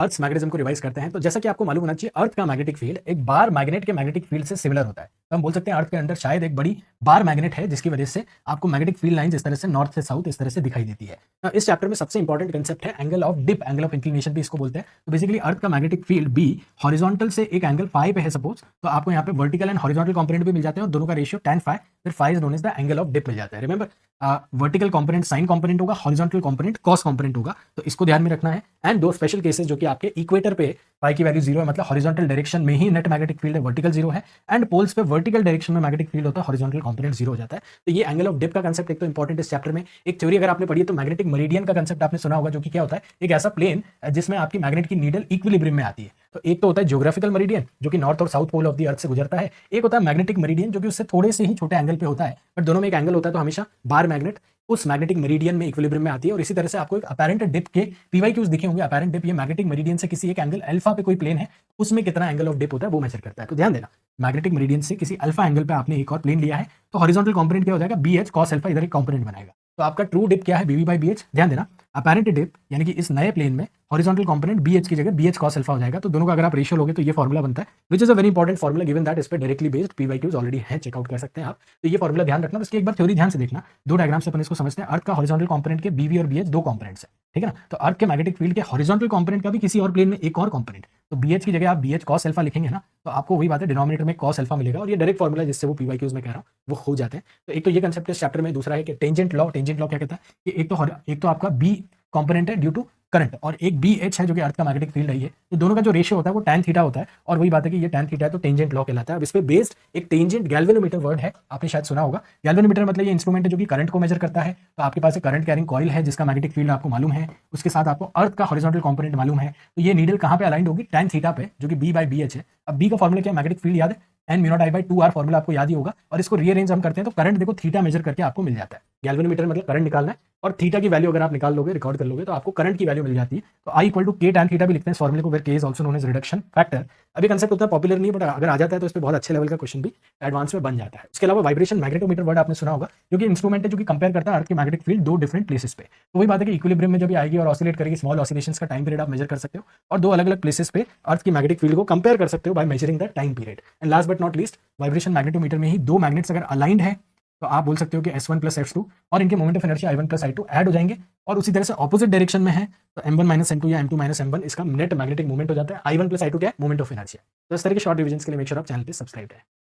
अर्थ magnetism को revise करते हैं। तो जैसा कि आपको मालूम होना चाहिए, अर्थ का मैग्नेटिक फील्ड एक बार मैग्नेट के मैग्नेटिक फील्ड से सिमिलर होता है। तो हम बोल सकते हैं अर्थ के अंदर शायद एक बड़ी बार मैग्नेट है, जिसकी वजह से आपको मैग्नेटिक फील्ड लाइंस इस तरह से नॉर्थ से साउथ इस तरह से दिखाई देती है। इस चैप्टर में सबसे इंपॉर्टेंट कंसेप्ट है angle of dip, angle of inclination भी इसको बोलते हैं। तो बेसिकली अर्थ का मैग्नेटिक फील्ड बी हॉरिजॉन्टल से एक एंगल फाई पे है सपोज, तो आपको यहाँ पे वर्टिकल एंड हॉरिजॉन्टल कंपोनेंट भी मिल जाते हैं और दोनों का रेशियो tan फाई, फिर phi is known as the angle of dip मिल जाता है। Remember, vertical component sine component होगा, हॉरिजॉन्टल कंपोनेंट कॉस कंपोनेंट होगा, तो इसको ध्यान में रखना है। एंड दो स्पेशल केसेस जो कि आपके इक्वेटर पे पाई की वैल्यू 0 है, मतलब हॉरिजॉन्टल डायरेक्शन में ही नेट मैग्नेटिक फील्ड है, वर्टिकल 0 है, एंड पोल्स पे वर्टिकल डायरेक्शन में मैग्नेटिक फील्ड होता है, हॉरिजॉन्टल कंपोनेंट 0 हो जाता है। तो ये एंगल ऑफ डिप का कंसेप्ट एक तो इंपॉर्टेंट इस चैप्टर में। एक थ्योरी अगर आपने पढ़ी है तो मैग्नेटिक मेरिडियन का कंसेप्ट आपने सुना होगा, जो कि क्या होता है, एक ऐसा प्लेन जिसमें आपकी मैग्नेट की नीडल इक्विलिब्रियम में आती है। तो एक तो होता है ज्योग्राफिकल मेरिडियन जो कि नॉर्थ और south pole of the earth से गुजरता है, एक होता है मैग्नेटिक मेरिडियन जो कि उससे थोड़े से ही छोटे एंगल पे होता है, बट दोनों में एक एंगल होता है। तो हमेशा बार मैग्नेट उस मैग्नेटिक मेरिडियन में इक्विलिब्रियम में आती है। और इसी तरह से आपको एक अपैरेंट डिप के पीवाईक्यूज दिखे होंगे। अपैरेंट डिप ये मैग्नेटिक मेरिडियन से किसी एक एंगल अल्फा पे कोई प्लेन है, उसमें कितना एंगल ऑफ डिप होता है वो मेजर करता है। तो ध्यान देना, मैग्नेटिक मेरिडियन से किसी अल्फा एंगल पे आपने एक और प्लेन लिया है, तो हॉरिजॉन्टल कंपोनेंट क्या हो जाएगा, बी एच कॉस अल्फा, इधर एक कंपोनेंट बनाएगा। तो आपका ट्रू डिप क्या है, बीवी बाई बी एच। ध्यान देना, अपैरेंट डिप यानी कि इस नए प्लेन में हॉरिजॉन्टल कंपोनेंट बी एच की जगह बी एच कॉस अल्फा हो जाएगा। तो दोनों का अगर आप रेशियो लोगे तो ये फॉर्मूला बनता है, which is a very important formula given that इस पे डायरेक्टली बेस्ड पीवाईक्यूज ऑलरेडी है, चेकआउट कर सकते हैं आप। तो ये फॉर्मूला ध्यान रखना, इसकी एक बार थ्योरी ध्यान से देखना। दो डायग्राम से अपन इसको समझते हैं। अर्थ का हॉरिजॉन्टल कंपोनेंट के बीवी और बी एच दो कंपोनेंट्स है, ठीक है ना। तो अर्थ के मैग्नेटिक फील्ड के हॉरिजॉन्टल कंपोनेंट का भी किसी और प्लेन में एक और कंपोनेंट, तो बी एच की जगह आप बी एच कॉस अल्फा लिखेंगे ना, तो आपको वही बात है, डिनोमिनेटर में कॉस अल्फा मिलेगा। और ये डायरेक्ट फॉर्मूला जिससे वो पीवाईक्यूज में कह रहा हूँ वो हो जाते हैं। तो एक तो ये कंसेप्ट इस चैप्टर में, दूसरा है कि टेंजेंट लॉ। टेंजेंट लॉ क्या कहता है कि एक तो आपका बी कंपोनेंट है ड्यू टू करंट, और एक बी एच है जो कि अर्थ का मैग्नेटिक फील्ड है। ये तो दोनों का जो रेशियो होता है वो tan थीटा होता है। और वही बात है कि ये tan थीटा है तो टेंजेंट लॉ कहलाता है। अब इस पे बेस्ड एक टेंजेंट गैल्वेनोमीटर वर्ड है, आपने शायद सुना होगा। गैल्वेनोमीटर मतलब ये इंस्ट्रूमेंट है जो कि करंट को मेजर करता है। तो आपके पास एक करंट कैरिंग कॉइल है जिसका मैग्नेटिक फील्ड आपको मालूम है, उसके साथ आपको अर्थ का हॉरिजॉन्टल कंपोनेंट मालूम है। तो ये नीडल कहाँ पे अलाइंड होगी, tan थीटा पे, जो कि बी बाई बी एच है। अब बी का फॉर्मूला क्या, मैग्नेटिक फील्ड याद है, N mu naught I by 2r, formula आपको याद ही होगा। और इसको रीअरेंज हम करते हैं तो करंट देखो थीटा मेजर करके आपको मिल जाता है। गैल्वेनोमीटर मतलब करंट निकालना है, और थीटा की वैल्यू अगर आप निकाल लोगे, रिकॉर्ड कर लोगे, तो आपको करंट की वैल्यू मिल जाती है। तो I equal to K tan theta भी लिखते हैं इस फॉर्मूले को, where K is also known as reduction factor. अभी कंसेप्ट उतना पॉपुलर नहीं है, बट अगर आ जाता है तो इस पे बहुत अच्छे लेवल का क्वेश्चन भी एडवांस में बन जाता है। उसके अलावा वाइब्रेशन मैग्नेटोमीटर वर्ड आपने सुना होगा, जो कि इंस्ट्रूमेंट है जो कि कंपेयर करता है अर्थ की मैग्नेटिक फील्ड दो डिफरेंट प्लेसेस पे। तो वही बात है कि इक्विलिब्रियम में जब आएगी और ऑसिलेट करेगी, स्मॉल ऑसिलेशंस का टाइम पीरियड आप मेजर कर सकते हो, और दो अलग अलग प्लेसेस पे अर्थ की मैग्नेटिक फील्ड को कंपेयर कर सकते हो by measuring the time period. And last but not least, vibration magnetometer में ही दो मैग्नेट्स अगर अलाइंड है तो आप बोल सकते हो कि S1 प्लस S2 और इनके moment of inertia I1 plus I2 add हो जाएंगे, और उसी तरह से ऑपोजिट डायरेक्शन में है तो M1 माइनस M2 या M2 माइनस M1 इसका नेट मैग्नेटिक मोमेंट हो जाता है। I1 प्लस I2 क्या है, मोमेंट ऑफ इनर्शिया। तो इस तरह के शॉर्ट रिविजन के लिए मेक श्योर आप चैनल पे सब्सक्राइब है।